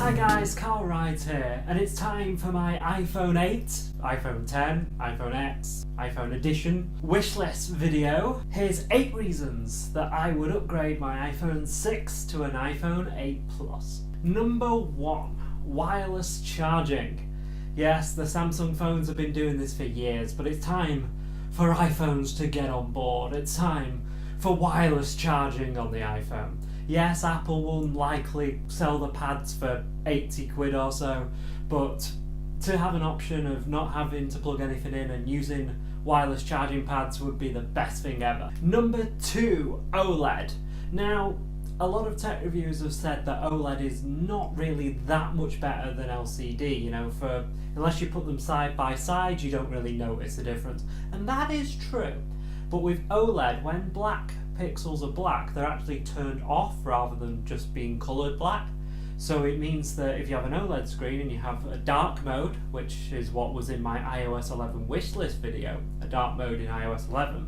Hi guys, CarlRyds here, and it's time for my iPhone 8, iPhone 10, iPhone X, iPhone Edition wishlist video. Here's 8 reasons that I would upgrade my iPhone 6 to an iPhone 8 Plus. Number 1, wireless charging. Yes, the Samsung phones have been doing this for years, but it's time for iPhones to get on board. It's time for wireless charging on the iPhone. Yes, Apple will likely sell the pads for 80 quid or so, but to have an option of not having to plug anything in and using wireless charging pads would be the best thing ever. Number 2, OLED. Now, a lot of tech reviews have said that OLED is not really that much better than LCD, unless you put them side by side, you don't really notice the difference. And that is true. But with OLED, when black pixels are black, they're actually turned off rather than just being coloured black. So it means that if you have an OLED screen and you have a dark mode, which is what was in my iOS 11 wishlist video, a dark mode in iOS 11,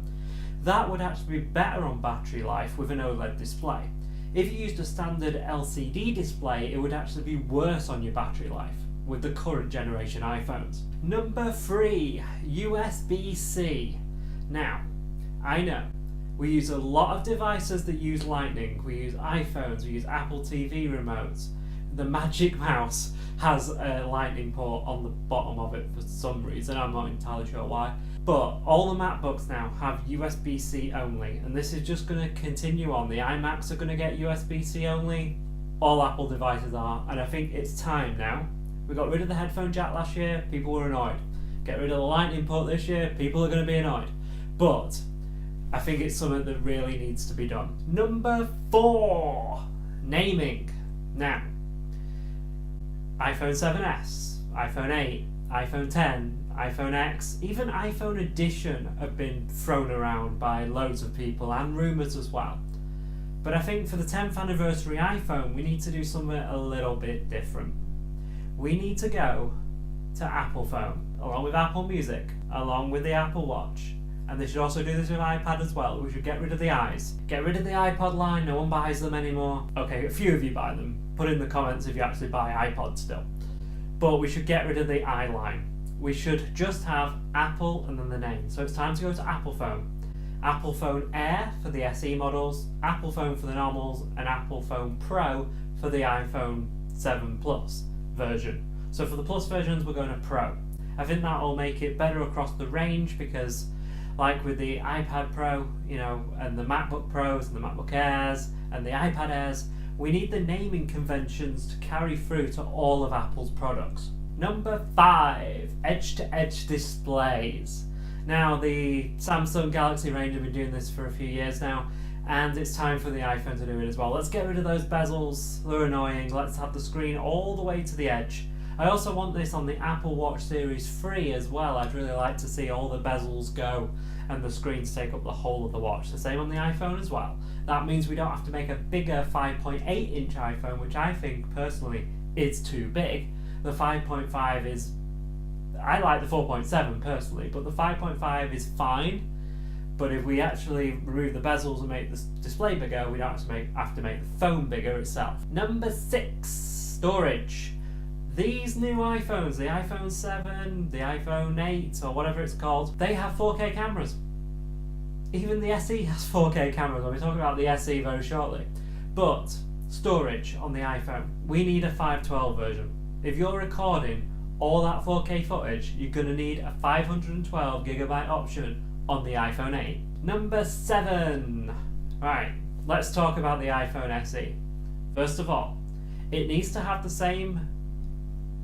that would actually be better on battery life with an OLED display. If you used a standard LCD display, it would actually be worse on your battery life with the current generation iPhones. Number 3, USB-C. Now, I know we use a lot of devices that use Lightning. We use iPhones, we use Apple TV remotes. The Magic Mouse has a Lightning port on the bottom of it for some reason, I'm not entirely sure why. But all the MacBooks now have USB-C only, and this is just going to continue on. The iMacs are going to get USB-C only, all Apple devices are, and I think it's time now. We got rid of the headphone jack last year, people were annoyed. Get rid of the Lightning port this year, people are going to be annoyed. But I think it's something that really needs to be done. Number 4, naming. Now, iPhone 7s, iPhone 8, iPhone 10, iPhone X, even iPhone Edition have been thrown around by loads of people and rumours as well. But I think for the 10th anniversary iPhone, we need to do something a little bit different. We need to go to Apple Phone, along with Apple Music, along with the Apple Watch. And they should also do this with iPad as well. We should get rid of the eyes. Get rid of the iPod line, no one buys them anymore. Okay, a few of you buy them. Put in the comments if you actually buy iPods still. But we should get rid of the i line. We should just have Apple and then the name. So it's time to go to Apple Phone. Apple Phone Air for the SE models, Apple Phone for the normals, and Apple Phone Pro for the iPhone 7 Plus version. So for the Plus versions, we're going to Pro. I think that will make it better across the range because, like with the iPad Pro, and the MacBook Pros and the MacBook Airs and the iPad Airs, we need the naming conventions to carry through to all of Apple's products. Number 5, edge-to-edge displays. Now, the Samsung Galaxy range have been doing this for a few years now, and it's time for the iPhone to do it as well. Let's get rid of those bezels, they're annoying. Let's have the screen all the way to the edge. I also want this on the Apple Watch Series 3 as well. I'd really like to see all the bezels go and the screens take up the whole of the watch. The same on the iPhone as well. That means we don't have to make a bigger 5.8 inch iPhone, which I think personally is too big. The 5.5 is, I like the 4.7 personally, but the 5.5 is fine. But if we actually remove the bezels and make the display bigger, we don't have to make the phone bigger itself. Number 6, storage. These new iPhones, the iPhone 7, the iPhone 8, or whatever it's called, they have 4K cameras. Even the SE has 4K cameras. I'll be talking about the SE very shortly. But storage on the iPhone, we need a 512 version. If you're recording all that 4K footage, you're going to need a 512GB option on the iPhone 8. Number 7. Right, let's talk about the iPhone SE. First of all, it needs to have the same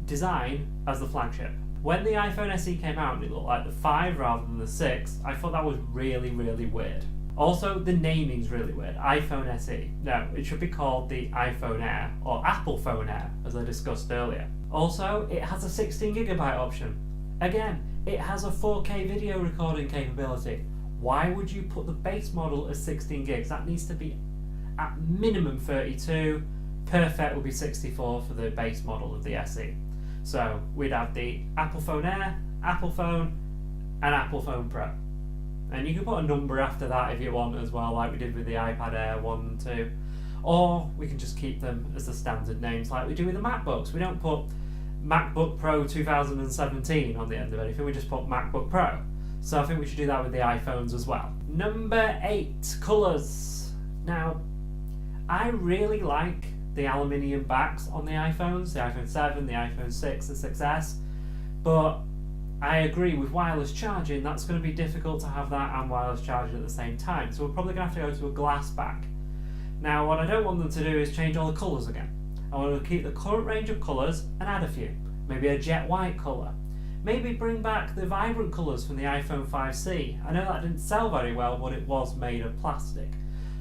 design as the flagship. When the iPhone SE came out and it looked like the 5 rather than the 6, I thought that was really, really weird. Also, the naming's really weird. iPhone SE. No, it should be called the iPhone Air, or Apple Phone Air, as I discussed earlier. Also, it has a 16GB option. Again, it has a 4K video recording capability. Why would you put the base model as 16 gigs? That needs to be at minimum 32. Perfect would be 64 for the base model of the SE. So we'd have the Apple Phone Air, Apple Phone, and Apple Phone Pro. And you can put a number after that if you want as well, like we did with the iPad Air 1 and 2. or we can just keep them as the standard names like we do with the MacBooks. We don't put MacBook Pro 2017 on the end of anything, we just put MacBook Pro. So I think we should do that with the iPhones as well. Number 8, colours. Now, I really like the aluminium backs on the iPhones, the iPhone 7, the iPhone 6 and 6S, but I agree with wireless charging, that's going to be difficult to have that and wireless charging at the same time, so we're probably going to have to go to a glass back. Now what I don't want them to do is change all the colours again. I want to keep the current range of colours and add a few. Maybe a jet white colour. Maybe bring back the vibrant colours from the iPhone 5C. I know that didn't sell very well, but it was made of plastic.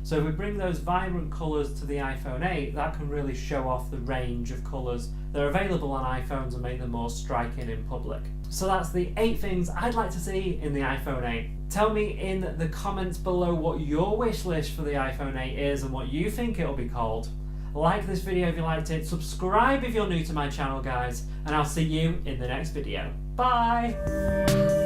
So if we bring those vibrant colours to the iPhone 8, that can really show off the range of colours that are available on iPhones and make them more striking in public. So that's the 8 things I'd like to see in the iPhone 8. Tell me in the comments below what your wish list for the iPhone 8 is and what you think it'll be called. Like this video if you liked it, subscribe if you're new to my channel guys, and I'll see you in the next video. Bye!